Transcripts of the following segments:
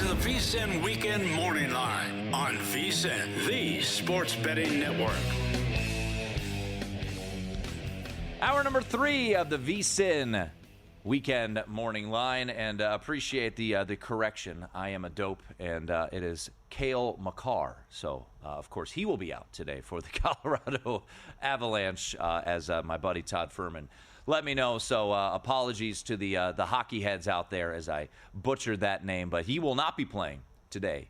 the VSiN Weekend Morning Line on VSiN, the sports betting network. Hour number 3 of the VSiN Weekend Morning Line, and appreciate the correction. I am a dope, and it is Cale Makar. So, of course, he will be out today for the Colorado Avalanche, as my buddy Todd Furman let me know. So, apologies to the hockey heads out there as I butchered that name, but he will not be playing today,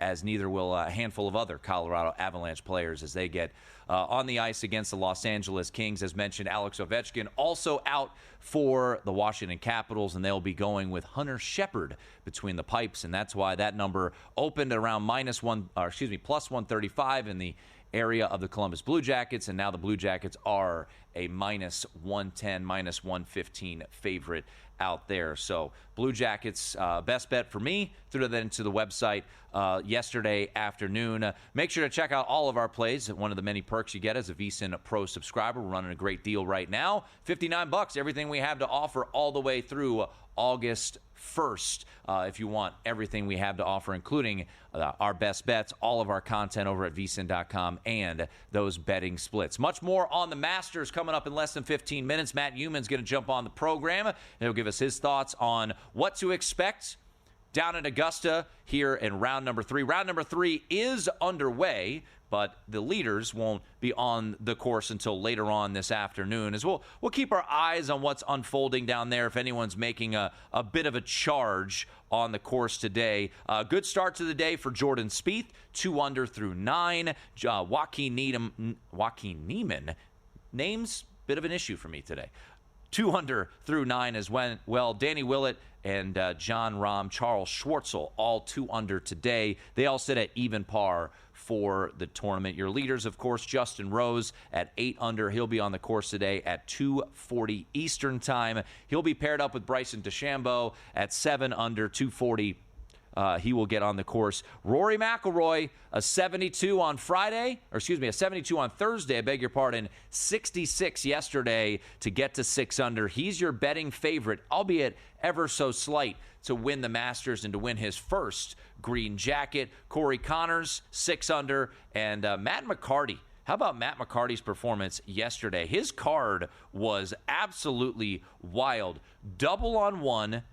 as neither will a handful of other Colorado Avalanche players as they get on the ice against the Los Angeles Kings. As mentioned, Alex Ovechkin also out for the Washington Capitals, and they'll be going with Hunter Shepard between the pipes, and that's why that number opened around plus 135 in the area of the Columbus Blue Jackets, and now the Blue Jackets are a minus 110, minus 115 favorite out there. So Blue Jackets, best bet for me. Threw that into the website yesterday afternoon. Make sure to check out all of our plays. One of the many perks you get as a VSiN Pro subscriber. We're running a great deal right now. $59, everything we have to offer all the way through August 1st. If you want everything we have to offer, including our best bets, all of our content over at VSiN.com, and those betting splits. Much more on the Masters coming up in less than 15 minutes. Matt Youmans going to jump on the program. He'll give us his thoughts on what to expect down in Augusta here in round number 3. Round number 3 is underway, but the leaders won't be on the course until later on this afternoon, as we'll keep our eyes on what's unfolding down there if anyone's making a bit of a charge on the course today. Good start to the day for Jordan Spieth, 2 under through 9. Joaquin Niemann, names, bit of an issue for me today. 2 under through 9 as well. Danny Willett and John Rahm, Charles Schwartzel, all 2 under today. They all sit at even par for the tournament. Your leaders, of course, Justin Rose at 8 under. He'll be on the course today at 2:40 Eastern Time. He'll be paired up with Bryson DeChambeau at 7 under, 2:40. He will get on the course. Rory McIlroy, a 72 on Thursday, 66 yesterday to get to 6 under. He's your betting favorite, albeit ever so slight, to win the Masters and to win his first green jacket. Corey Connors, 6 under, and Matt McCarty. How about Matt McCarty's performance yesterday? His card was absolutely wild. Double on 1,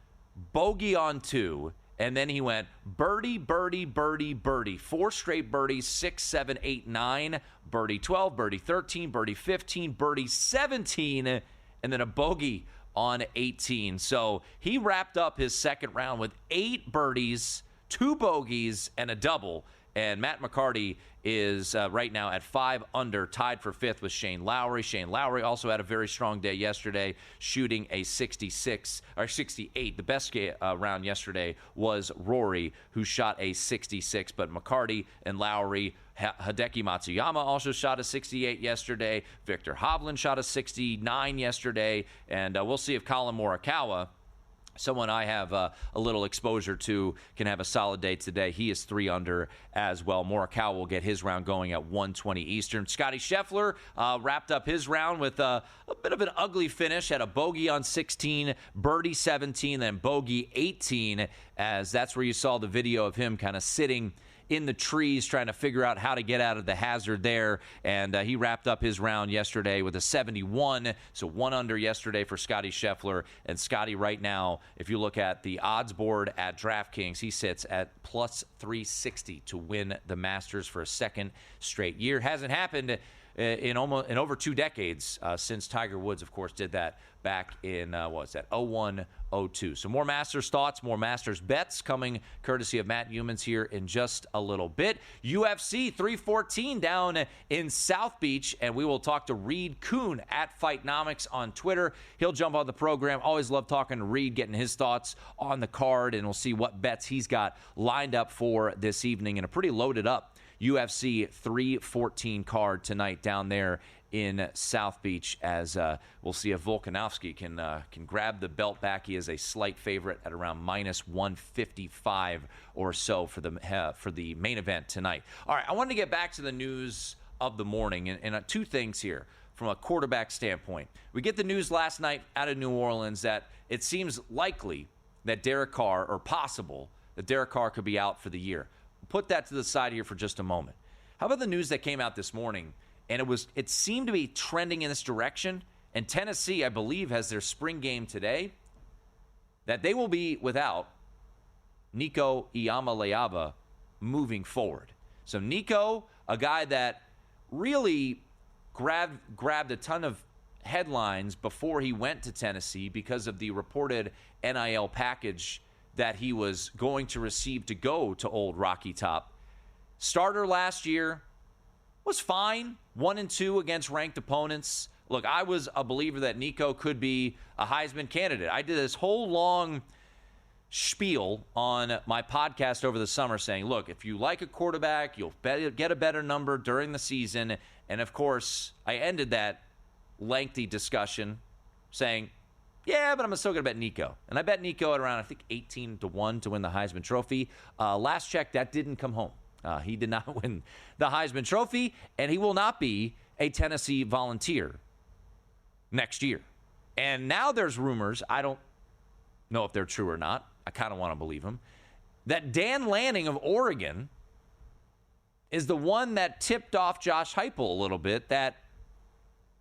bogey on 2, and then he went birdie, birdie, birdie, birdie. 4 straight birdies, 6, 7, 8, 9. Birdie 12, birdie 13, birdie 15, birdie 17, and then a bogey on 18. So he wrapped up his second round with 8 birdies, 2 bogeys, and a double. And Matt McCarty is right now at 5 under, tied for 5th with Shane Lowry. Shane Lowry also had a very strong day yesterday, shooting a 68. The best round yesterday was Rory, who shot a 66. But McCarty and Lowry, Hideki Matsuyama also shot a 68 yesterday. Victor Hovland shot a 69 yesterday. And we'll see if Colin Morikawa, someone I have a little exposure to, can have a solid day today. He is 3 under as well. Morikawa will get his round going at 1:20 Eastern. Scotty Scheffler wrapped up his round with a bit of an ugly finish. Had a bogey on 16, birdie 17, then bogey 18, as that's where you saw the video of him kind of sitting in the trees trying to figure out how to get out of the hazard there. And he wrapped up his round yesterday with a 71. So 1 under yesterday for Scotty Scheffler. And Scotty right now, if you look at the odds board at DraftKings, he sits at plus 360 to win the Masters for a second straight year. Hasn't happened in over 2 decades since Tiger Woods, of course, did that back in, 01, 02. So more Masters thoughts, more Masters bets coming courtesy of Matt Youmans here in just a little bit. UFC 314 down in South Beach, and we will talk to Reed Kuhn at FightNomics on Twitter. He'll jump on the program. Always love talking to Reed, getting his thoughts on the card, and we'll see what bets he's got lined up for this evening in a pretty loaded up UFC 314 card tonight down there in South Beach, as we'll see if Volkanovski can grab the belt back. He is a slight favorite at around minus 155 or so for the main event tonight. All right, I wanted to get back to the news of the morning, and 2 things here from a quarterback standpoint. We get the news last night out of New Orleans that it seems likely that Derek Carr, or possible, that Derek Carr could be out for the year. Put that to the side here for just a moment. How about the news that came out this morning? And it seemed to be trending in this direction. And Tennessee, I believe, has their spring game today, that they will be without Nico Iamaleava moving forward. So Nico, a guy that really grabbed a ton of headlines before he went to Tennessee because of the reported NIL package that he was going to receive to go to Old Rocky Top. Starter last year, was fine, 1-2 against ranked opponents. Look, I was a believer that Nico could be a Heisman candidate. I did this whole long spiel on my podcast over the summer saying, look, if you like a quarterback, you'll get a better number during the season. And, of course, I ended that lengthy discussion saying, yeah, but I'm still going to bet Nico. And I bet Nico at around, I think, 18-1 to win the Heisman Trophy. Last check, that didn't come home. He did not win the Heisman Trophy, and he will not be a Tennessee Volunteer next year. And now there's rumors, I don't know if they're true or not, I kind of want to believe them, that Dan Lanning of Oregon is the one that tipped off Josh Heupel a little bit that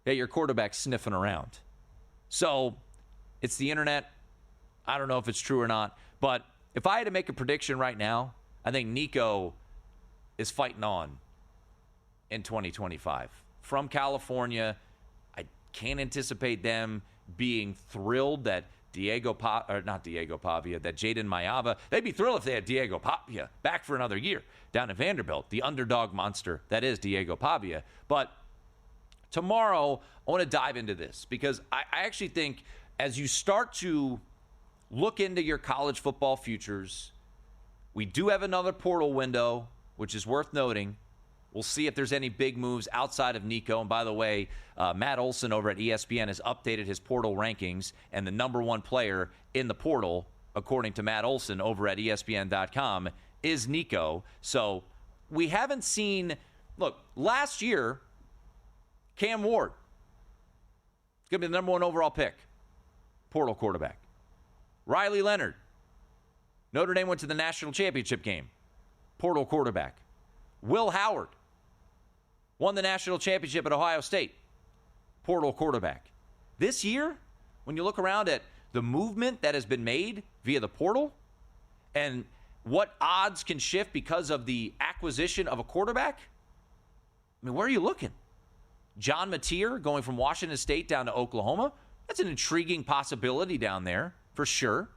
your quarterback's sniffing around. So it's the internet. I don't know if it's true or not. But if I had to make a prediction right now, I think Nico is fighting on in 2025. From California, I can't anticipate them being thrilled that that Jaden Maiava, they'd be thrilled if they had Diego Pavia back for another year down in Vanderbilt, the underdog monster that is Diego Pavia. But tomorrow, I want to dive into this because I actually think as you start to look into your college football futures, we do have another portal window, which is worth noting. We'll see if there's any big moves outside of Nico. And by the way, Matt Olson over at ESPN has updated his portal rankings, and the number one player in the portal, according to Matt Olson over at ESPN.com, is Nico. So we haven't seen, look, last year, Cam Ward, going to be the number one overall pick, portal quarterback. Riley Leonard, Notre Dame went to the national championship game, portal quarterback. Will Howard won the national championship at Ohio State, portal quarterback. This year, when you look around at the movement that has been made via the portal and what odds can shift because of the acquisition of a quarterback, I mean, where are you looking? John Mateer going from Washington State down to Oklahoma, that's an intriguing possibility down there for sure.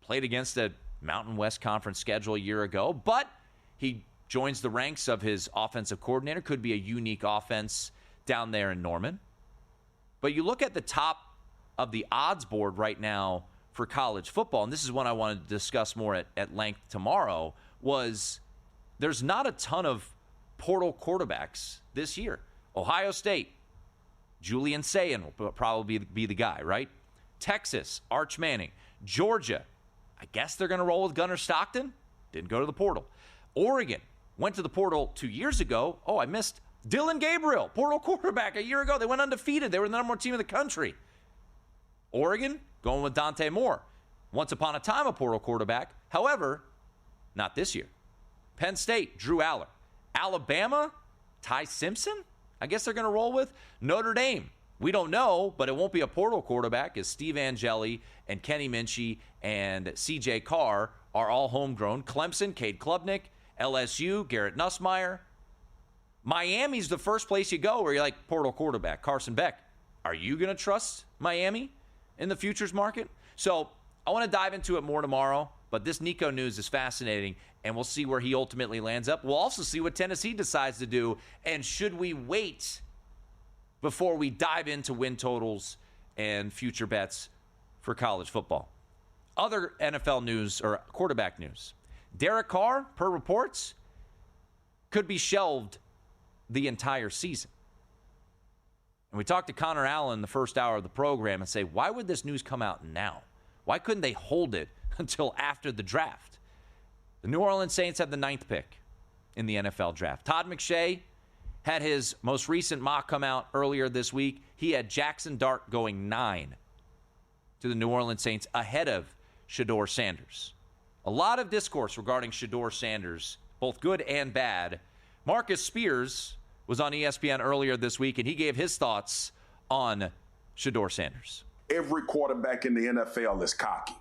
Played against a Mountain West Conference schedule a year ago, but he joins the ranks of his offensive coordinator. Could be a unique offense down there in Norman. But you look at the top of the odds board right now for college football, and this is one I wanted to discuss more at length tomorrow, was there's not a ton of portal quarterbacks this year. Ohio State, Julian Sayin will probably be the guy, right? Texas, Arch Manning. Georgia, I guess they're going to roll with Gunnar Stockton. Didn't go to the portal. Oregon went to the portal 2 years ago. Oh, I missed Dylan Gabriel, portal quarterback a year ago. They went undefeated. They were the number one team in the country. Oregon going with Dante Moore. Once upon a time, a portal quarterback. However, not this year. Penn State, Drew Aller. Alabama, Ty Simpson, I guess they're going to roll with. Notre Dame, we don't know, but it won't be a portal quarterback as Steve Angeli and Kenny Minchie and C.J. Carr are all homegrown. Clemson, Cade Klubnik. LSU, Garrett Nussmeier. Miami's the first place you go where you're like, portal quarterback, Carson Beck. Are you going to trust Miami in the futures market? So I want to dive into it more tomorrow, but this Nico news is fascinating, and we'll see where he ultimately lands up. We'll also see what Tennessee decides to do, and should we wait before we dive into win totals and future bets for college football. Other NFL news or quarterback news. Derek Carr, per reports, could be shelved the entire season. And we talked to Connor Allen the first hour of the program and say, why would this news come out now? Why couldn't they hold it until after the draft? The New Orleans Saints have the 9th pick in the NFL draft. Todd McShay had his most recent mock come out earlier this week. He had Jackson Dart going 9 to the New Orleans Saints ahead of Shedeur Sanders. A lot of discourse regarding Shedeur Sanders, both good and bad. Marcus Spears was on ESPN earlier this week, and he gave his thoughts on Shedeur Sanders. Every quarterback in the NFL is cocky.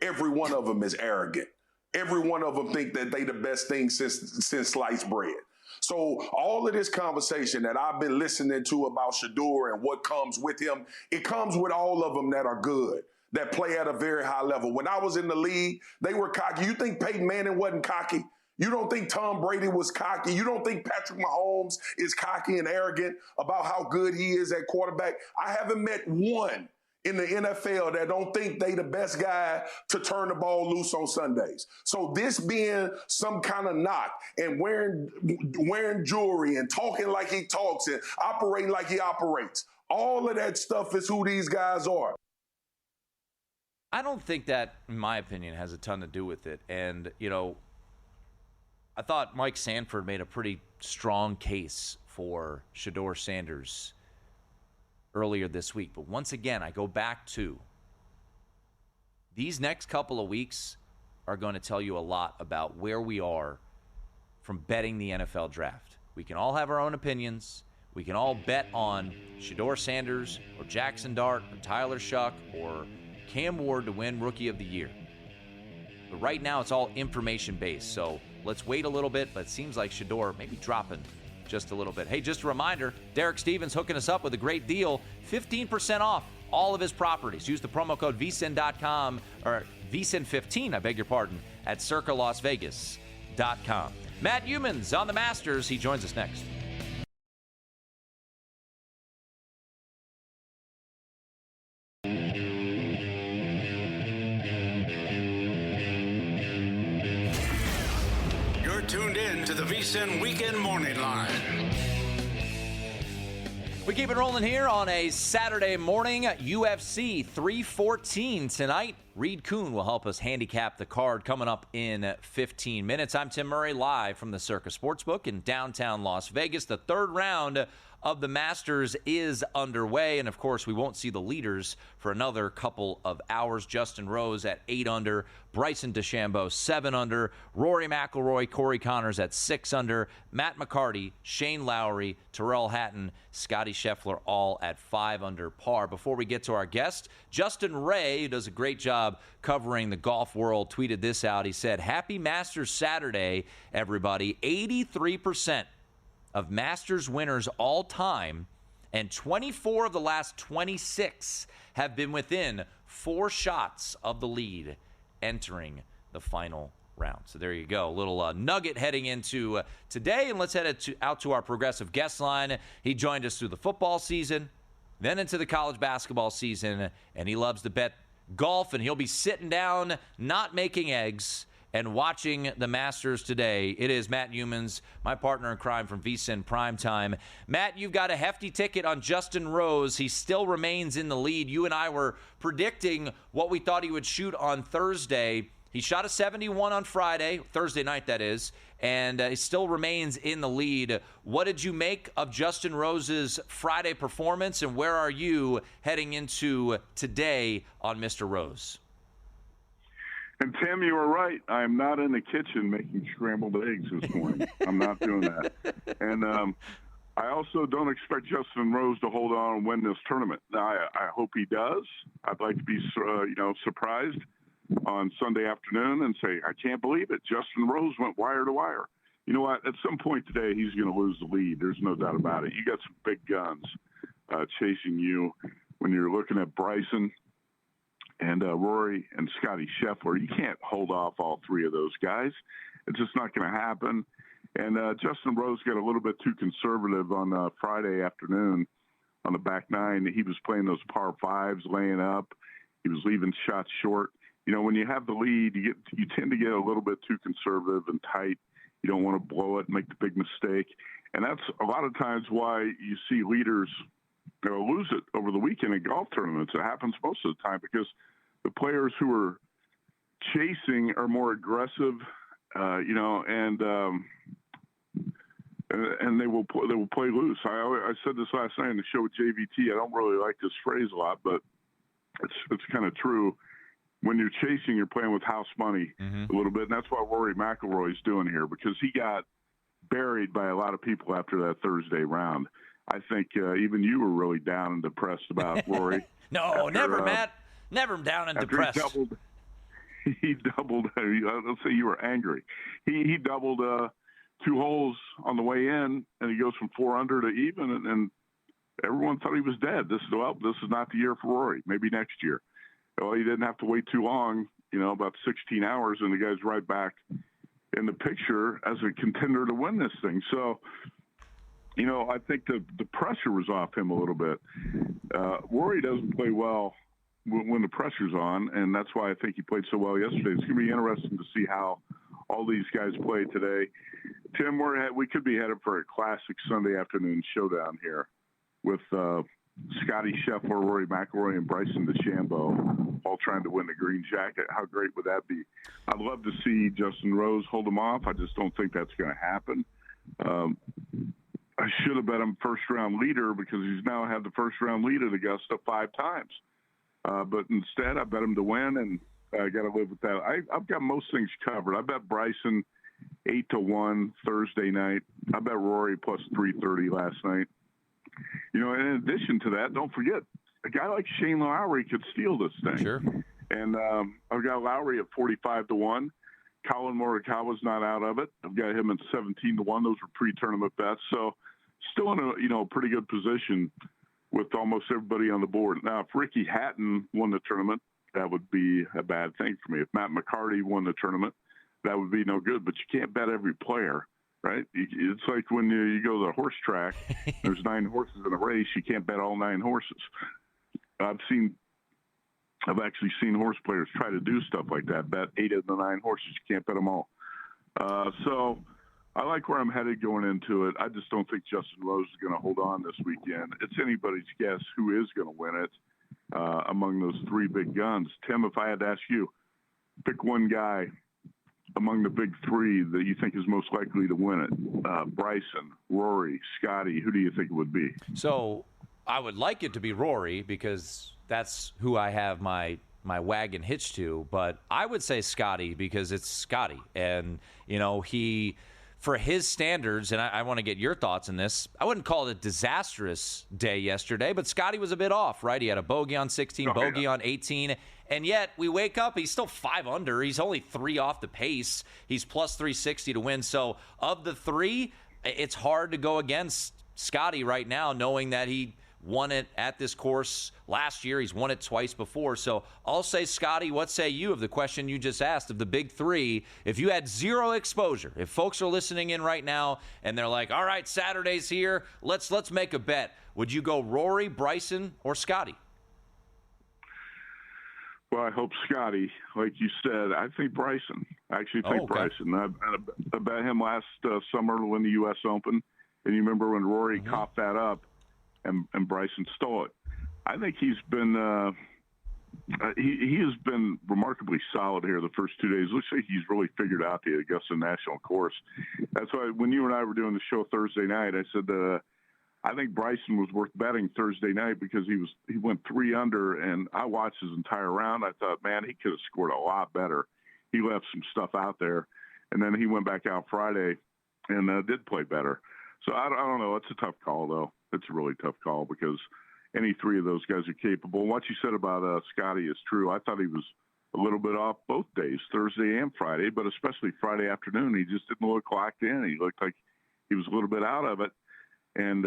Every one of them is arrogant. Every one of them think that they the best thing since sliced bread. So all of this conversation that I've been listening to about Shedeur and what comes with him, it comes with all of them that are good, that play at a very high level. When I was in the league, they were cocky. You think Peyton Manning wasn't cocky? You don't think Tom Brady was cocky? You don't think Patrick Mahomes is cocky and arrogant about how good he is at quarterback? I haven't met one in the NFL that don't think they the best guy to turn the ball loose on Sundays. So this being some kind of knock and wearing jewelry and talking like he talks and operating like he operates, all of that stuff is who these guys are. I don't think that, in my opinion, has a ton to do with it. And, you know, I thought Mike Sanford made a pretty strong case for Shedeur Sanders earlier this week. But once again, I go back to these next couple of weeks are going to tell you a lot about where we are from betting the NFL draft. We can all have our own opinions. We can all bet on Shedeur Sanders or Jackson Dart or Tyler Shuck or Cam Ward to win Rookie of the Year. But right now, it's all information-based. So let's wait a little bit, but it seems like Shedeur may be dropping just a little bit. Hey, just a reminder, Derek Stevens hooking us up with a great deal, 15% off all of his properties. Use the promo code VSiN.com, or VSiN15, I beg your pardon, at circalasvegas.com. Matt Youmans on the Masters. He joins us next. Tuned in to the VSiN Weekend Morning Line. We keep it rolling here on a Saturday morning. UFC 314 tonight. Reed Kuhn will help us handicap the card coming up in 15 minutes. I'm Tim Murray, live from the Circa Sportsbook in downtown Las Vegas. The third round of the Masters is underway, and of course we won't see the leaders for another couple of hours. Justin Rose at 8 under, Bryson DeChambeau 7 under, Rory McIlroy, Corey Connors at 6 under, Matt McCarty, Shane Lowry, Tyrrell Hatton, Scotty Scheffler all at 5 under par. Before we get to our guest, Justin Ray, who does a great job covering the golf world, tweeted this out. He said, "Happy Masters Saturday, everybody. 83% of Masters winners all time, and 24 of the last 26 have been within 4 shots of the lead entering the final round." So there you go. A little nugget heading into today, and let's head out to our progressive guest line. He joined us through the football season, then into the college basketball season, and he loves to bet golf, and he'll be sitting down, not making eggs, and watching the Masters today. It is Matt Youmans, my partner in crime from VSiN PrimeTime. Matt, you've got a hefty ticket on Justin Rose. He still remains in the lead. You and I were predicting what we thought he would shoot on Thursday. He shot a 71 on Friday, Thursday night that is, and he still remains in the lead. What did you make of Justin Rose's Friday performance, and where are you heading into today on Mr. Rose? And Tim, you were right. I'm not in the kitchen making scrambled eggs this morning. I'm not doing that. And I also don't expect Justin Rose to hold on and win this tournament. Now, I hope he does. I'd like to be, surprised on Sunday afternoon and say, I can't believe it. Justin Rose went wire to wire. You know what? At some point today, he's going to lose the lead. There's no doubt about it. You got some big guns chasing you when you're looking at Bryson and Rory and Scotty Scheffler. You can't hold off all three of those guys. It's just not going to happen. And Justin Rose got a little bit too conservative on Friday afternoon on the back nine. He was playing those par fives, laying up. He was leaving shots short. You know, when you have the lead, you tend to get a little bit too conservative and tight. You don't want to blow it and make the big mistake. And that's a lot of times why you see leaders lose it over the weekend in golf tournaments. It happens most of the time because the players who are chasing are more aggressive, and they will play loose. I said this last night in the show with JVT. I don't really like this phrase a lot, but it's kind of true. when you're chasing, you're playing with house money a little bit. And that's what Rory McIlroy is doing here, because he got buried by a lot of people after that Thursday round. I think even you were really down and depressed about Rory. No, never, Matt. Never down and depressed. He doubled. Let's say you were angry. He doubled 2 holes on the way in, and he goes from 4 under to even, and everyone thought he was dead. This is not the year for Rory. Maybe next year. Well, he didn't have to wait too long. About 16 hours, and the guy's right back in the picture as a contender to win this thing. So, I think the pressure was off him a little bit. Rory doesn't play well when the pressure's on, and that's why I think he played so well yesterday. It's going to be interesting to see how all these guys play today. Tim, we could be headed for a classic Sunday afternoon showdown here with Scotty Scheffler, Rory McIlroy, and Bryson DeChambeau all trying to win the green jacket. How great would that be? I'd love to see Justin Rose hold him off. I just don't think that's going to happen. I should have bet him first-round leader, because he's now had the first-round lead at Augusta 5 times. But instead, I bet him to win, and I got to live with that. I've got most things covered. I bet Bryson 8-1 Thursday night. I bet Rory plus 330 last night. In addition to that, don't forget, a guy like Shane Lowry could steal this thing. Sure. And I've got Lowry at 45-1. Colin Morikawa's not out of it. I've got him at 17-1. Those were pre-tournament bets. So still in a pretty good position with almost everybody on the board. Now, if Ricky Hatton won the tournament, that would be a bad thing for me. If Matt McCarty won the tournament, that would be no good. But you can't bet every player, right? It's like when you go to the horse track, there's 9 horses in a race. You can't bet all 9 horses. I've actually seen horse players try to do stuff like that. Bet 8 of the 9 horses. You can't bet them all. So I like where I'm headed going into it. I just don't think Justin Rose is going to hold on this weekend. It's anybody's guess who is going to win it among those 3 big guns. Tim, if I had to ask you, pick one guy among the big 3 that you think is most likely to win it. Bryson, Rory, Scotty, who do you think it would be? So I would like it to be Rory, because that's who I have my wagon hitched to. But I would say Scotty, because it's Scotty. And, he, for his standards, and I want to get your thoughts on this, I wouldn't call it a disastrous day yesterday, but Scotty was a bit off, right? He had a bogey on 16, bogey on 18. And yet we wake up, he's still 5 under. He's only 3 off the pace. He's plus 360 to win. So of the 3, it's hard to go against Scotty right now, knowing that he won it at this course last year. He's won it twice before. So I'll say Scotty. What say you of the question you just asked of the big 3? If you had 0 exposure, if folks are listening in right now and they're like, all right, Saturday's here, let's make a bet. Would you go Rory, Bryson, or Scotty? Well, I hope Scotty. Like you said, I think Bryson. I actually think Bryson. I bet him last summer to win the U.S. Open. And you remember when Rory coughed that up and Bryson stole it. I think he's been he has been remarkably solid here the first 2 days. Looks like he's really figured out the Augusta National course. That's why when you and I were doing the show Thursday night, I said that I think Bryson was worth betting Thursday night, because he went 3 under, and I watched his entire round. I thought, man, he could have scored a lot better. He left some stuff out there, and then he went back out Friday and did play better. So I don't know. It's a tough call, though. It's a really tough call, because any 3 of those guys are capable. And what you said about Scotty is true. I thought he was a little bit off both days, Thursday and Friday, but especially Friday afternoon. He just didn't look locked in. He looked like he was a little bit out of it. And,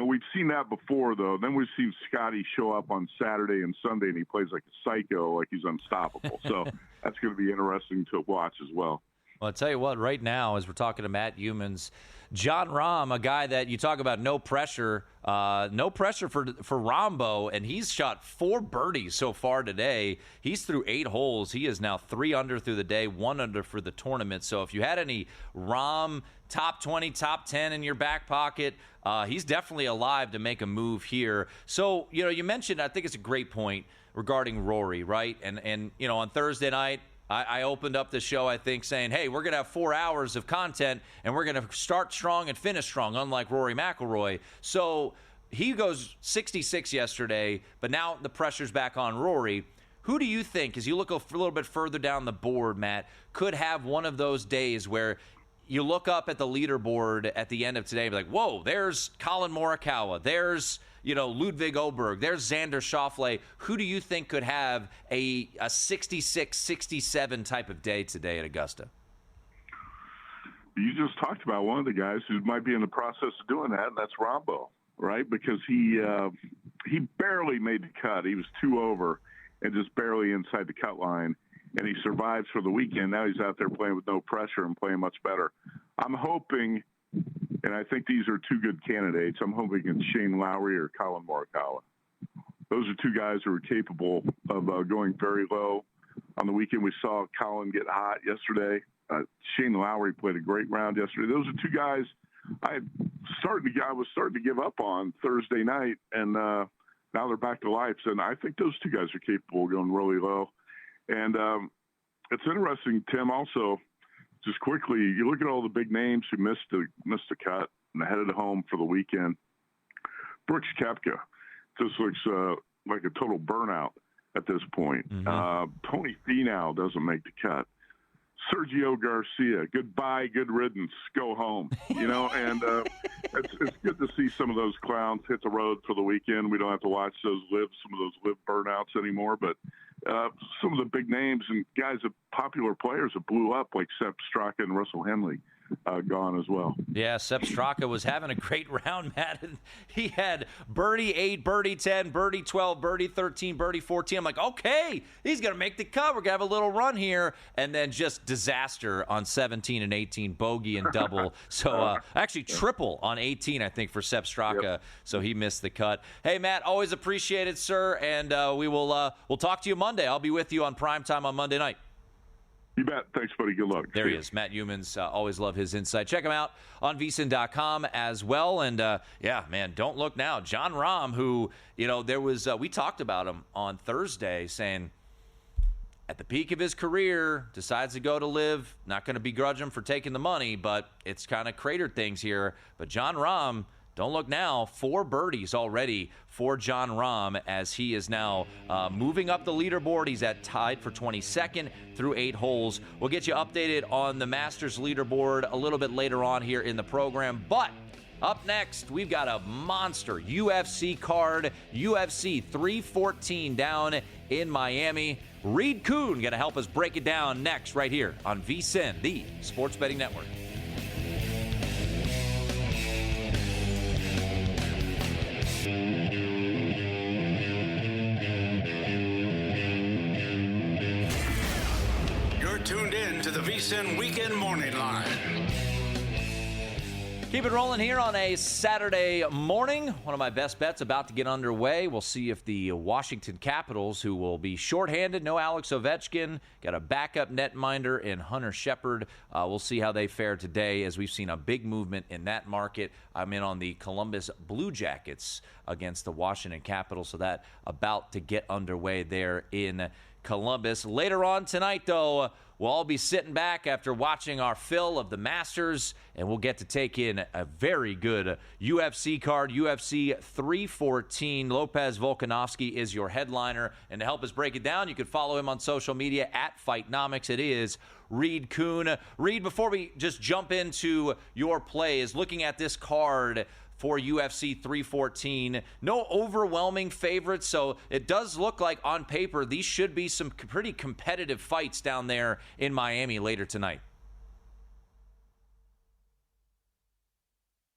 we've seen that before, though. Then we've seen Scotty show up on Saturday and Sunday, and he plays like a psycho, like he's unstoppable. So that's going to be interesting to watch as well. Well, I'll tell you what, right now, as we're talking to Matt Youmans, John Rahm, a guy that you talk about no pressure for Rahmbo, and he's shot 4 birdies so far today. He's through 8 holes. He is now 3 under through the day, 1 under for the tournament. So if you had any Rahm top 20, top 10 in your back pocket, he's definitely alive to make a move here. So, you mentioned, I think it's a great point regarding Rory, right? And on Thursday night, I opened up the show, I think, saying, hey, we're going to have 4 hours of content, and we're going to start strong and finish strong, unlike Rory McIlroy. So he goes 66 yesterday, but now the pressure's back on Rory. Who do you think, as you look a little bit further down the board, Matt, could have one of those days where you look up at the leaderboard at the end of today and be like, whoa, there's Colin Morikawa, there's Ludwig Oberg, there's Xander Schauffele. Who do you think could have a 66, 67 type of day today at Augusta? You just talked about one of the guys who might be in the process of doing that, and that's Rombo, right? Because he barely made the cut. He was 2 over and just barely inside the cut line, and he survives for the weekend. Now he's out there playing with no pressure and playing much better. I'm hoping, and I think these are 2 good candidates, I'm hoping it's Shane Lowry or Colin Morikawa. Those are 2 guys who are capable of going very low. On the weekend, we saw Colin get hot yesterday. Shane Lowry played a great round yesterday. Those are 2 guys I was starting to give up on Thursday night, and now they're back to life. And I think those 2 guys are capable of going really low. And it's interesting, Tim, also, just quickly, you look at all the big names who missed the cut and headed home for the weekend. Brooks Koepka just looks like a total burnout at this point. Mm-hmm. Tony Finau doesn't make the cut. Sergio Garcia, goodbye, good riddance, go home. And it's good to see some of those clowns hit the road for the weekend. We don't have to watch some of those live burnouts anymore. But some of the big names and guys, popular players that blew up, like Sepp Straka and Russell Henley, gone as well. Yeah, Sepp Straka was having a great round, Matt. He had birdie 8, birdie 10, birdie 12, birdie 13, birdie 14. I'm like, okay, he's going to make the cut. We're going to have a little run here. And then just disaster on 17 and 18, bogey and double. So actually triple on 18, I think, for Sepp Straka. Yep. So he missed the cut. Hey, Matt, always appreciate it, sir. And we'll talk to you Monday. I'll be with you on Primetime on Monday night. You bet. Thanks, buddy. Good luck. There he is, Matt Youmans. Always love his insight. Check him out on VSiN.com as well. And, yeah, man, don't look now. Jon Rahm, who, there was we talked about him on Thursday saying at the peak of his career, decides to go to live. Not going to begrudge him for taking the money, but it's kind of cratered things here. But Jon Rahm, don't look now, 4 birdies already for Jon Rahm as he is now moving up the leaderboard. He's tied for 22nd through 8 holes. We'll get you updated on the Masters leaderboard a little bit later on here in the program. But up next, we've got a monster UFC card, UFC 314 down in Miami. Reed Kuhn going to help us break it down next right here on VSiN, the Sports Betting Network. Tuned in to the VSiN Weekend Morning Line. Keep it rolling here on a Saturday morning. One of my best bets about to get underway. We'll see if the Washington Capitals, who will be shorthanded, no Alex Ovechkin, got a backup netminder in Hunter Shepard. We'll see how they fare today, as we've seen a big movement in that market. I'm in on the Columbus Blue Jackets against the Washington Capitals, so that about to get underway there in Columbus. Later on tonight, though, we'll all be sitting back after watching our fill of the Masters, and we'll get to take in a very good UFC card, UFC 314. Lopez Volkanovski is your headliner, and to help us break it down, you can follow him on social media at FightNomics. It is Reed Kuhn. Reed, before we just jump into your plays, looking at this card for UFC 314. No overwhelming favorites, so it does look like on paper these should be some pretty competitive fights down there in Miami later tonight.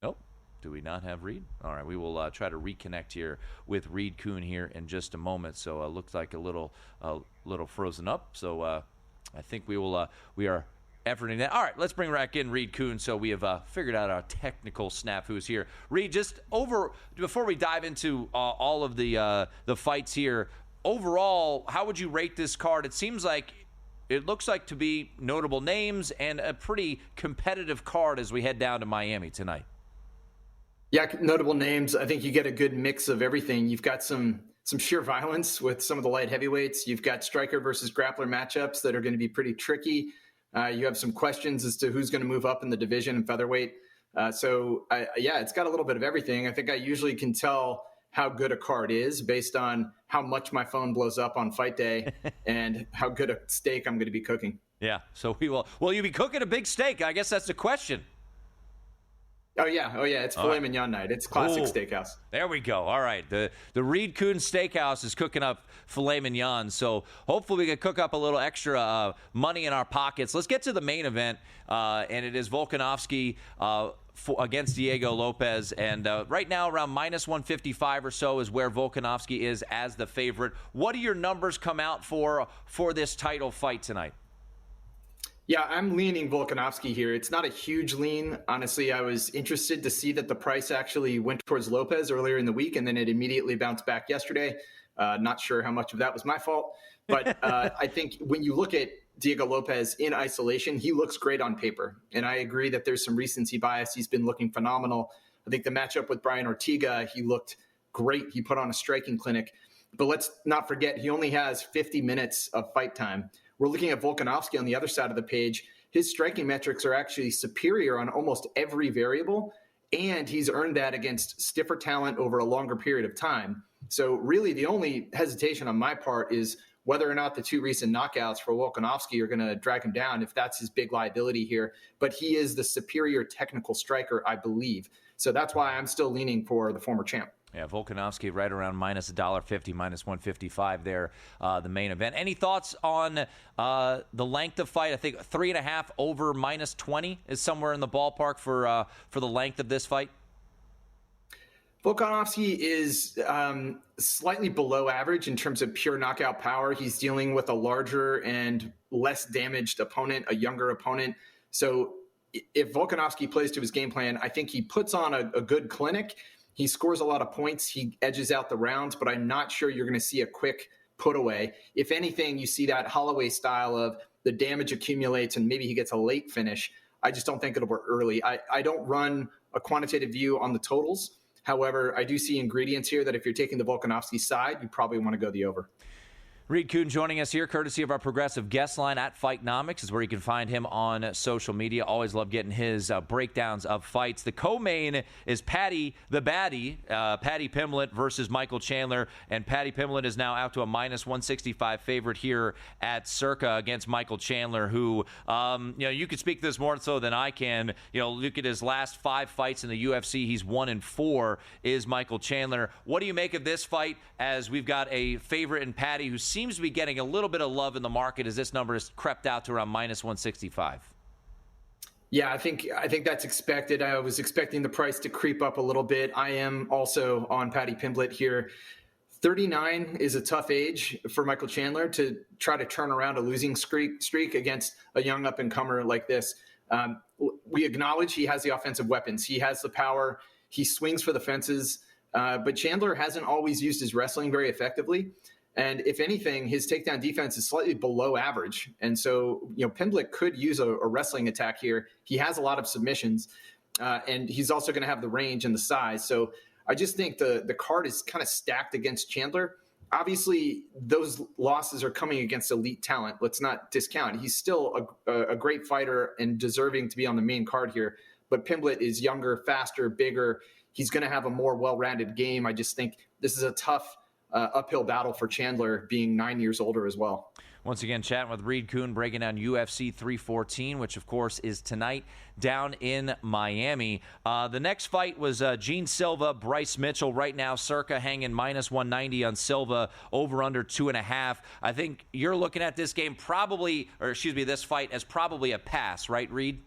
Nope. Do we not have Reed? All right, we will try to reconnect here with Reed Kuhn here in just a moment. So it looks like a little frozen up. So I think we are efforting that. All right, let's bring back in Reed Kuhn so we have figured out our technical snafus here. Reed, just before we dive into all of the fights here, overall, how would you rate this card? It looks like to be notable names and a pretty competitive card as we head down to Miami tonight. Yeah, notable names. I think you get a good mix of everything. You've got some sheer violence with some of the light heavyweights. You've got striker versus grappler matchups that are going to be pretty tricky. You have some questions as to who's going to move up in the division in featherweight. It's got a little bit of everything. I think I usually can tell how good a card is based on how much my phone blows up on fight day and how good a steak I'm going to be cooking. Yeah, so we will. Will you be cooking a big steak? I guess that's the question. Oh yeah. It's filet mignon night. It's classic steakhouse. There we go. All right, the Reed Kuhn Steakhouse is cooking up filet mignon. So hopefully we can cook up a little extra money in our pockets. Let's get to the main event, and it is Volkanovski against Diego Lopez. And right now, around minus 155 or so is where Volkanovski is as the favorite. What do your numbers come out for this title fight tonight? Yeah, I'm leaning Volkanovski here. It's not a huge lean. Honestly, I was interested to see that the price actually went towards Lopez earlier in the week, and then it immediately bounced back yesterday. Not sure how much of that was my fault. But I think when you look at Diego Lopez in isolation, he looks great on paper. And I agree that there's some recency bias. He's been looking phenomenal. I think the matchup with Brian Ortega, he looked great. He put on a striking clinic. But let's not forget, he only has 50 minutes of fight time. We're looking at Volkanovski on the other side of the page. His striking metrics are actually superior on almost every variable, and he's earned that against stiffer talent over a longer period of time. So really the only hesitation on my part is whether or not the two recent knockouts for Volkanovski are going to drag him down, if that's his big liability here. But he is the superior technical striker, I believe. So that's why I'm still leaning for the former champ. Yeah, Volkanovski right around minus $1.50, minus 155 there, the main event. Any thoughts on the length of fight? I think 3.5 over minus 20 is somewhere in the ballpark for the length of this fight. Volkanovski is slightly below average in terms of pure knockout power. He's dealing with a larger and less damaged opponent, a younger opponent. So if Volkanovski plays to his game plan, I think he puts on a good clinic. He scores a lot of points. He edges out the rounds, but I'm not sure you're going to see a quick put away. If anything, you see that Holloway style of the damage accumulates and maybe he gets a late finish. I just don't think it'll work early. I don't run a quantitative view on the totals. However, I do see ingredients here that if you're taking the Volkanovski side, you probably want to go the over. Reed Kuhn joining us here, courtesy of our progressive guest line at FightNomics, is where you can find him on social media. Always love getting his breakdowns of fights. The co-main is Paddy the Baddie, Paddy Pimblett versus Michael Chandler, and Paddy Pimblett is now out to a minus 165 favorite here at Circa against Michael Chandler, who, you could speak this more so than I can. Look at his last 5 fights in the UFC. He's 1-4 is Michael Chandler. What do you make of this fight as we've got a favorite in Paddy who seems to be getting a little bit of love in the market as this number has crept out to around minus 165. Yeah, I think that's expected. I was expecting the price to creep up a little bit. I am also on Paddy Pimblett here. 39 is a tough age for Michael Chandler to try to turn around a losing streak against a young up-and-comer like this. We acknowledge he has the offensive weapons. He has the power. He swings for the fences. But Chandler hasn't always used his wrestling very effectively. And if anything, his takedown defense is slightly below average. And so, Pimblett could use a wrestling attack here. He has a lot of submissions, and he's also going to have the range and the size. So I just think the card is kind of stacked against Chandler. Obviously, those losses are coming against elite talent. Let's not discount. He's still a great fighter and deserving to be on the main card here. But Pimblett is younger, faster, bigger. He's going to have a more well-rounded game. I just think this is a tough uphill battle for Chandler, being 9 years older as well. Once again, chatting with Reed Kuhn, breaking down UFC 314, which, of course, is tonight down in Miami. The next fight was Gene Silva, Bryce Mitchell. Right now, Circa hanging minus 190 on Silva, over under 2.5. I think you're looking at this game this fight as probably a pass, right, Reed?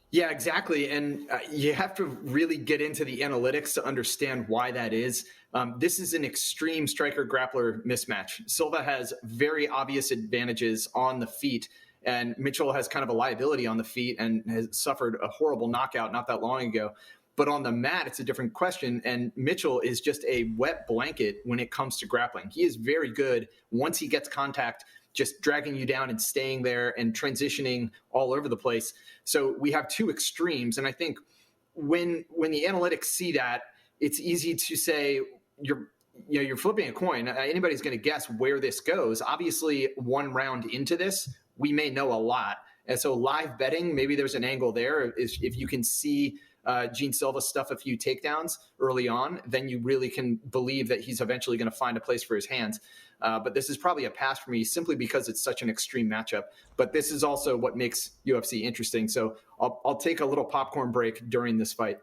Yeah, exactly. And you have to really get into the analytics to understand why that is. This is an extreme striker-grappler mismatch. Silva has very obvious advantages on the feet, and Mitchell has kind of a liability on the feet and has suffered a horrible knockout not that long ago. But on the mat, it's a different question, and Mitchell is just a wet blanket when it comes to grappling. He is very good once he gets contact, just dragging you down and staying there and transitioning all over the place. So we have two extremes. And I think when the analytics see that, it's easy to say you're flipping a coin. Anybody's going to guess where this goes. Obviously, one round into this, we may know a lot. And so live betting, maybe there's an angle there if you can see Gene Silva stuff a few takedowns early on, then you really can believe that he's eventually going to find a place for his hands. But this is probably a pass for me simply because it's such an extreme matchup. But this is also what makes UFC interesting. So I'll take a little popcorn break during this fight.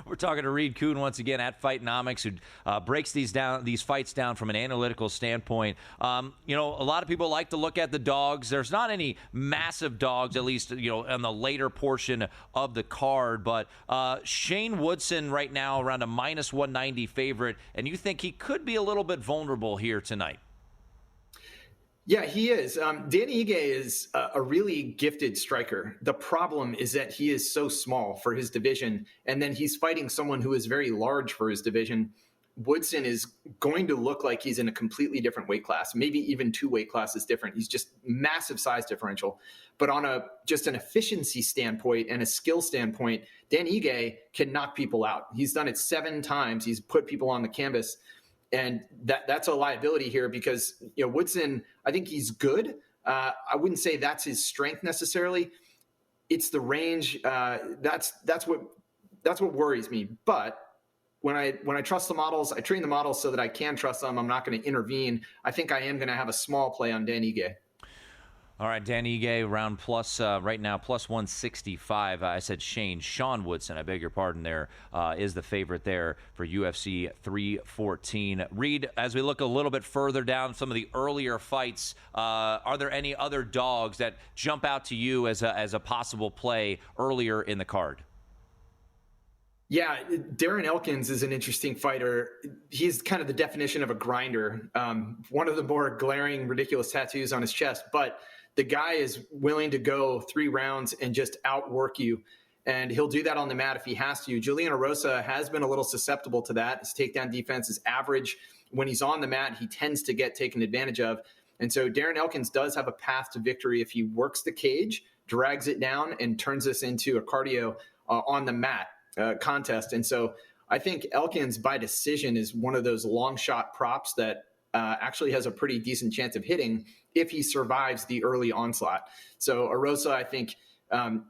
We're talking to Reed Kuhn once again at FightNomics, who breaks these fights down from an analytical standpoint. A lot of people like to look at the dogs. There's not any massive dogs, at least in the later portion of the card. But Shane Woodson right now around a minus 190 favorite, and you think he could be a little bit vulnerable here tonight? Yeah, he is. Danny Ige is a really gifted striker. The problem is that he is so small for his division, and then he's fighting someone who is very large for his division. Woodson is going to look like he's in a completely different weight class, maybe even 2 weight classes different. He's just massive size differential. But on just an efficiency standpoint and a skill standpoint, Danny Ige can knock people out. He's done it 7 times. He's put people on the canvas. And that's a liability here because Woodson, I think he's good. I wouldn't say that's his strength necessarily. It's the range. That's what worries me. But when I trust the models, I train the models so that I can trust them. I'm not going to intervene. I think I am going to have a small play on Dan Ige. All right, Dan Ige around plus right now, plus 165. I said Sean Woodson, I beg your pardon there, is the favorite there for UFC 314. Reed, as we look a little bit further down some of the earlier fights, are there any other dogs that jump out to you as a possible play earlier in the card? Yeah, Darren Elkins is an interesting fighter. He's kind of the definition of a grinder. One of the more glaring, ridiculous tattoos on his chest, but the guy is willing to go 3 rounds and just outwork you. And he'll do that on the mat if he has to. Julian Erosa has been a little susceptible to that. His takedown defense is average. When he's on the mat, he tends to get taken advantage of. And so Darren Elkins does have a path to victory if he works the cage, drags it down, and turns this into a cardio on the mat contest. And so I think Elkins by decision is one of those long shot props that actually has a pretty decent chance of hitting if he survives the early onslaught. So Erosa, I think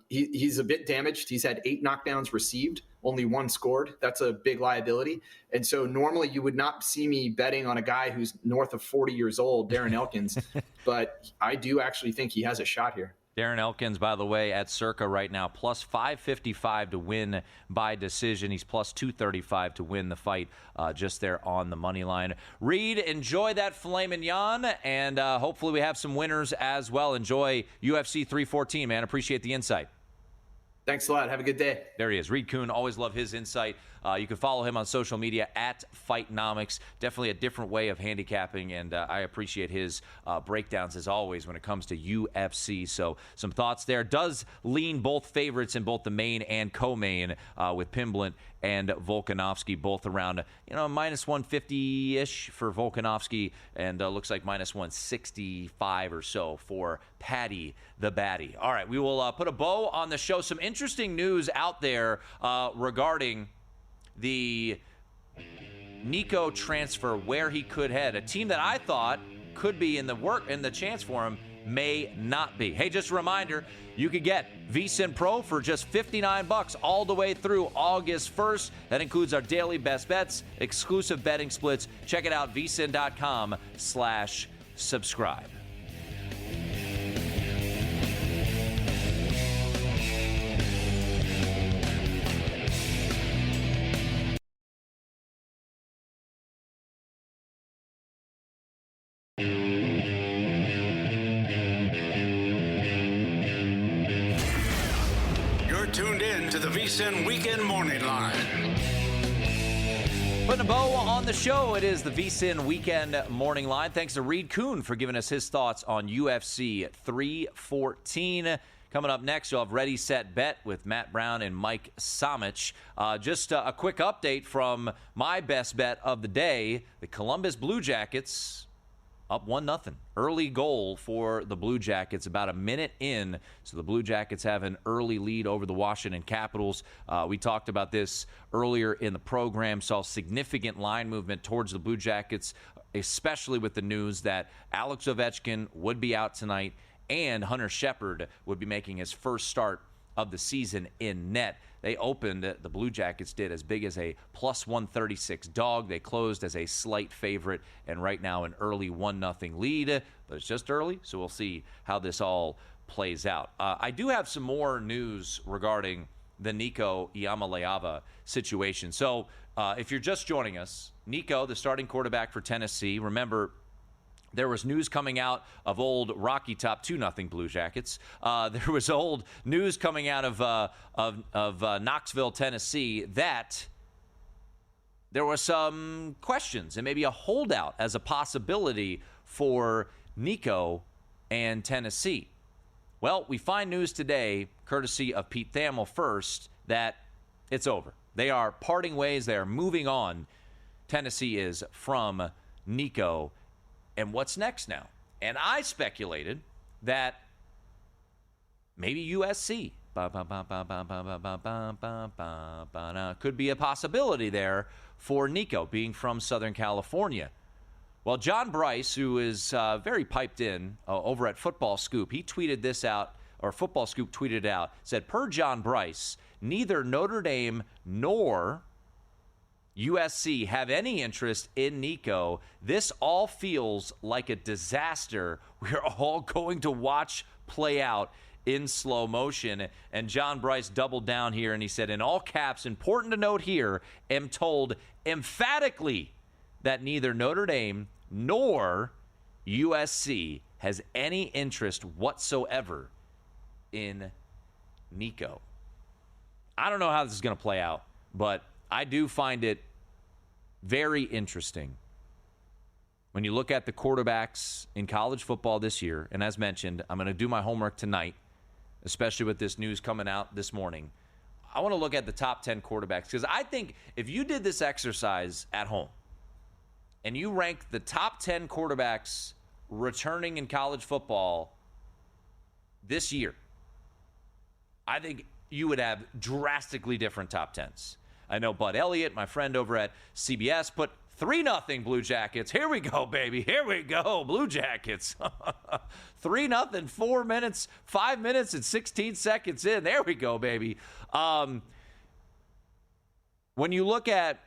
he's a bit damaged. He's had 8 knockdowns received, only 1 scored. That's a big liability. And so normally you would not see me betting on a guy who's north of 40 years old, Darren Elkins, but I do actually think he has a shot here. Darren Elkins, by the way, at Circa right now, plus 555 to win by decision. He's plus 235 to win the fight just there on the money line. Reed, enjoy that filet mignon, and hopefully we have some winners as well. Enjoy UFC 314, man. Appreciate the insight. Thanks a lot. Have a good day. There he is. Reed Kuhn, always love his insight. You can follow him on social media at FightNomics. Definitely a different way of handicapping, and I appreciate his breakdowns as always when it comes to UFC. So some thoughts there. Does lean both favorites in both the main and co-main with Pimblett and Volkanovski, both around minus 150-ish for Volkanovski, and looks like minus 165 or so for Paddy the Baddy. All right, we will put a bow on the show. Some interesting news out there regarding the Nico transfer, where he could head. A team that I thought could be in the chance for him may not be. Hey, just a reminder, you could get VSiN Pro for just $59 all the way through August 1st. That includes our daily best bets, exclusive betting splits. Check it out, vsin.com/subscribe. Tuned in to the VSiN Weekend Morning Line. Putting a bow on the show, it is the VSiN Weekend Morning Line. Thanks to Reed Kuhn for giving us his thoughts on UFC 314. Coming up next, you'll have Ready, Set, Bet with Matt Brown and Mike Samich. Just a quick update from my best bet of the day. The Columbus Blue Jackets up 1-0. Early goal for the Blue Jackets about a minute in. So the Blue Jackets have an early lead over the Washington Capitals. We talked about this earlier in the program. Saw significant line movement towards the Blue Jackets, especially with the news that Alex Ovechkin would be out tonight and Hunter Shepard would be making his first start of the season in net. They opened, the Blue Jackets did, as big as a plus 136 dog. They closed as a slight favorite, and right now an early 1-0 lead. But it's just early, so we'll see how this all plays out. I do have some more news regarding the Nico Iamaleava situation. So if you're just joining us, Nico, the starting quarterback for Tennessee, remember, there was news coming out of old Rocky Top 2-0 Blue Jackets. There was old news coming out of Knoxville, Tennessee, that there were some questions and maybe a holdout as a possibility for Nico and Tennessee. Well, we find news today, courtesy of Pete Thamel first, that it's over. They are parting ways. They are moving on. Tennessee is from Nico. And what's next now? And I speculated that maybe USC could be a possibility there for Nico, being from Southern California. Well, John Bryce, who is very piped in over at Football Scoop, he tweeted this out, or Football Scoop tweeted it out, said, per John Bryce, neither Notre Dame nor USC have any interest in Nico. This all feels like a disaster we're all going to watch play out in slow motion. And John Bryce doubled down here, and he said, in all caps, important to note here, am told emphatically that neither Notre Dame nor USC has any interest whatsoever in Nico. I don't know how this is going to play out, but I do find it very interesting when you look at the quarterbacks in college football this year. And as mentioned, I'm going to do my homework tonight, especially with this news coming out this morning. I want to look at the top 10 quarterbacks, because I think if you did this exercise at home and you ranked the top 10 quarterbacks returning in college football this year, I think you would have drastically different top 10s. I know Bud Elliott, my friend over at CBS, put 3-0 Blue Jackets. Here we go, baby. Here we go, Blue Jackets. 3-0, 4 minutes, 5 minutes, and 16 seconds in. There we go, baby. When you look at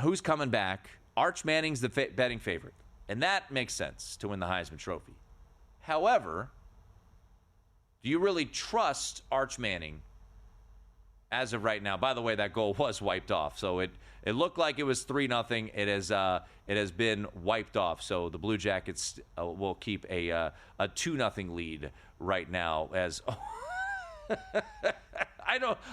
who's coming back, Arch Manning's the betting favorite, and that makes sense to win the Heisman Trophy. However, do you really trust Arch Manning as of right now? By the way, that goal was wiped off, so it looked like it was 3-0. It has been wiped off, so the Blue Jackets will keep a 2-0 lead right now. As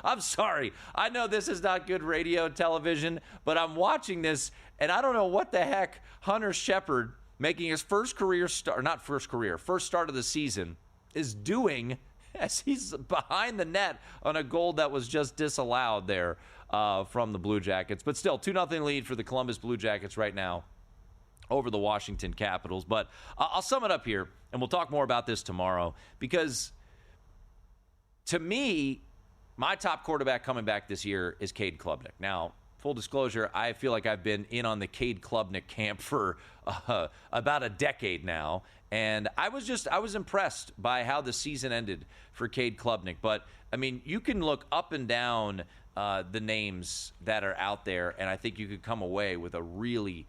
I'm sorry. I know this is not good radio television, but I'm watching this, and I don't know what the heck Hunter Shepard, making his first start of the season, is doing as he's behind the net on a goal that was just disallowed there from the Blue Jackets. But still, 2-0 lead for the Columbus Blue Jackets right now over the Washington Capitals. But I'll sum it up here, and we'll talk more about this tomorrow, because to me, my top quarterback coming back this year is Cade Klubnik. Now, full disclosure, I feel like I've been in on the Cade Klubnik camp for about a decade now, and I was impressed by how the season ended for Cade Klubnik. But, I mean, you can look up and down the names that are out there, and I think you could come away with a really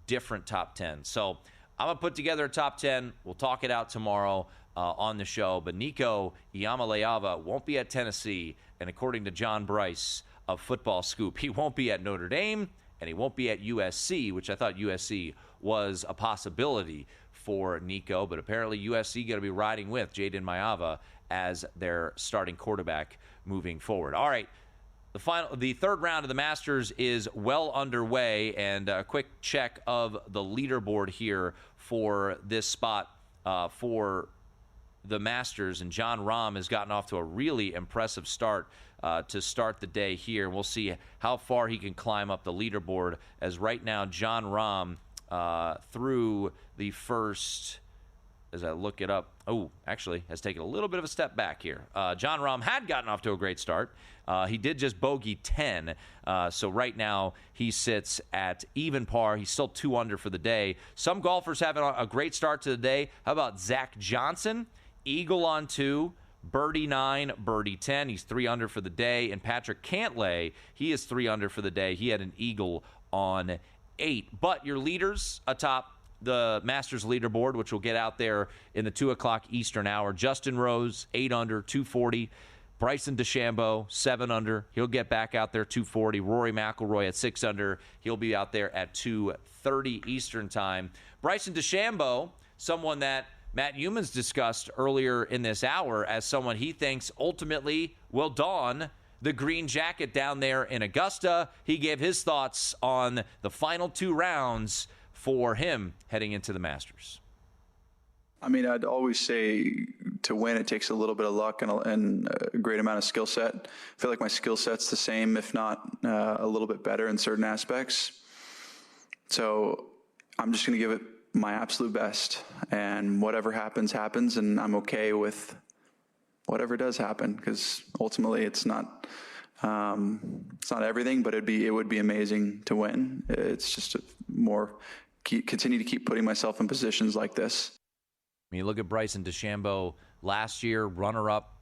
different top 10. So I'm going to put together a top 10. We'll talk it out tomorrow on the show. But Nico Iamaleava won't be at Tennessee, and according to John Bryce of Football Scoop, he won't be at Notre Dame, and he won't be at USC, which I thought USC was a possibility for Nico, but apparently USC going to be riding with Jayden Maiava as their starting quarterback moving forward. All right, the third round of the Masters is well underway, and a quick check of the leaderboard here for this spot for the Masters, and Jon Rahm has gotten off to a really impressive start to start the day here. We'll see how far he can climb up the leaderboard, as right now Jon Rahm through the first, as I look it up, actually has taken a little bit of a step back here. Jon Rahm had gotten off to a great start. He did just bogey 10, so right now he sits at even par. He's still 2 under for the day. Some golfers having a great start to the day. How about Zach Johnson? Eagle on 2, birdie 9, birdie 10. He's 3 under for the day. And Patrick Cantlay, he is 3 under for the day. He had an eagle on 8. But your leaders atop the Masters leaderboard, which will get out there in the 2 o'clock Eastern hour. Justin Rose, 8 under, 240. Bryson DeChambeau, 7 under. He'll get back out there, 240. Rory McIlroy at 6 under. He'll be out there at 2:30 Eastern time. Bryson DeChambeau, someone that Matt Youmans discussed earlier in this hour as someone he thinks ultimately will don the green jacket down there in Augusta. He gave his thoughts on the final 2 rounds for him heading into the Masters. I mean, I'd always say to win, it takes a little bit of luck and a great amount of skill set. I feel like my skill set's the same, if not a little bit better in certain aspects. So I'm just going to give it my absolute best, and whatever happens, happens, and I'm okay with whatever does happen, because ultimately it's not everything, but it would be amazing to win. It's just continue to keep putting myself in positions like this. I mean, look at Bryson DeChambeau last year, runner-up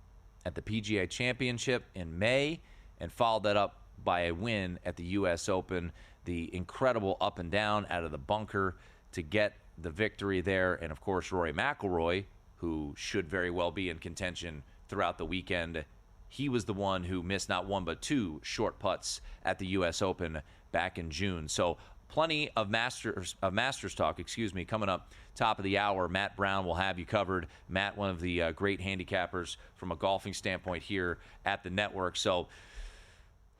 at the PGA Championship in May, and followed that up by a win at the U.S. Open. The incredible up and down out of the bunker to get the victory there. And, of course, Rory McIlroy, who should very well be in contention throughout the weekend. He was the one who missed not 1 but 2 short putts at the U.S. Open back in June. So plenty of Masters talk, coming up top of the hour. Matt Brown will have you covered. Matt, one of the great handicappers from a golfing standpoint here at the network. So,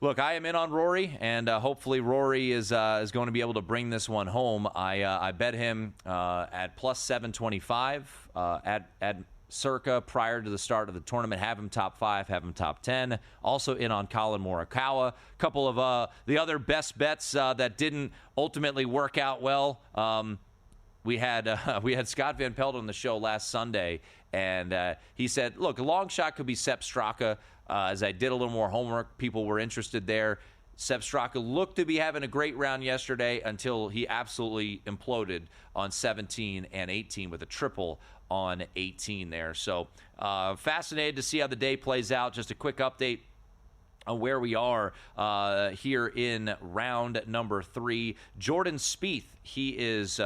look, I am in on Rory, and hopefully Rory is going to be able to bring this one home. I bet him at plus 725 at Circa prior to the start of the tournament. Have him top 5, have him top 10. Also in on Colin Morikawa. A couple of the other best bets that didn't ultimately work out well. We had Scott Van Pelt on the show last Sunday, and he said, look, a long shot could be Sepp Straka. As I did a little more homework, people were interested there. Sepp Straka looked to be having a great round yesterday until he absolutely imploded on 17 and 18 with a triple on 18 there. So fascinated to see how the day plays out. Just a quick update on where we are here in round number 3. Jordan Spieth, he is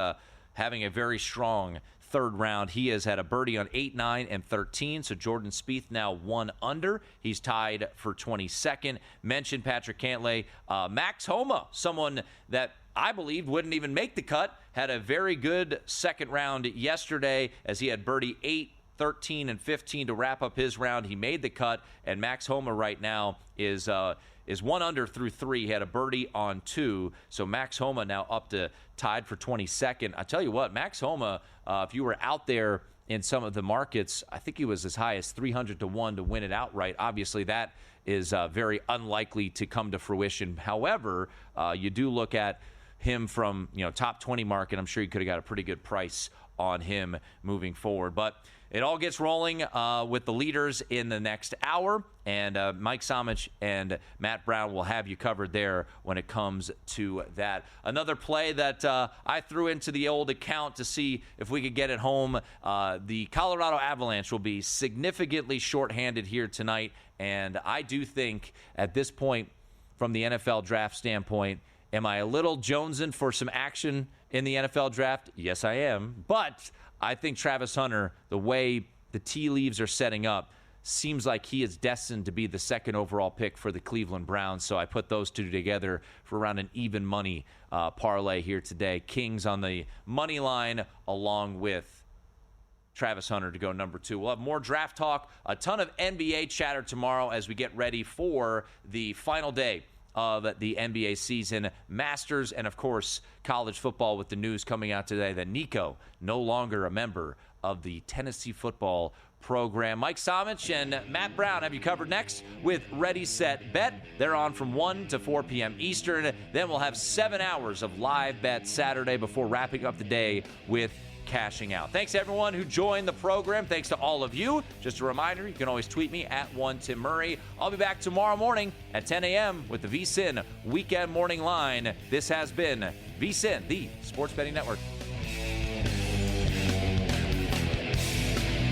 having a very strong third round. He has had a birdie on 8, 9, and 13. So Jordan Spieth now 1 under. He's tied for 22nd. Mentioned Patrick Cantlay. Max Homa, someone that I believed wouldn't even make the cut, had a very good second round yesterday as he had birdie 8, 13, and 15 to wrap up his round. He made the cut, and Max Homa right now is 1 under through 3. He had a birdie on 2. So Max Homa now up to tied for 22nd. I tell you what, Max Homa, if you were out there in some of the markets, I think he was as high as 300 to 1 to win it outright. Obviously, that is very unlikely to come to fruition. However, you do look at him from top 20 market. I'm sure you could have got a pretty good price on him moving forward. But it all gets rolling with the leaders in the next hour, and Mike Samich and Matt Brown will have you covered there when it comes to that. Another play that I threw into the old account to see if we could get it home. The Colorado Avalanche will be significantly shorthanded here tonight, and I do think at this point, from the NFL draft standpoint, am I a little jonesing for some action in the NFL draft? Yes, I am. But I think Travis Hunter, the way the tea leaves are setting up, seems like he is destined to be the second overall pick for the Cleveland Browns. So I put those two together for around an even money parlay here today. Kings on the money line along with Travis Hunter to go number 2. We'll have more draft talk, a ton of NBA chatter tomorrow as we get ready for the final day of the NBA season, Masters, and, of course, college football with the news coming out today that Nico no longer a member of the Tennessee football program. Mike Samich and Matt Brown have you covered next with Ready, Set, Bet. They're on from 1 to 4 p.m. Eastern. Then we'll have 7 hours of live bet Saturday before wrapping up the day with cashing out. Thanks to everyone who joined the program. Thanks to all of you. Just a reminder, you can always tweet me at @1TimMurray. I'll be back tomorrow morning at 10 a.m. with the VSiN Weekend Morning Line. This has been VSiN, the Sports Betting Network.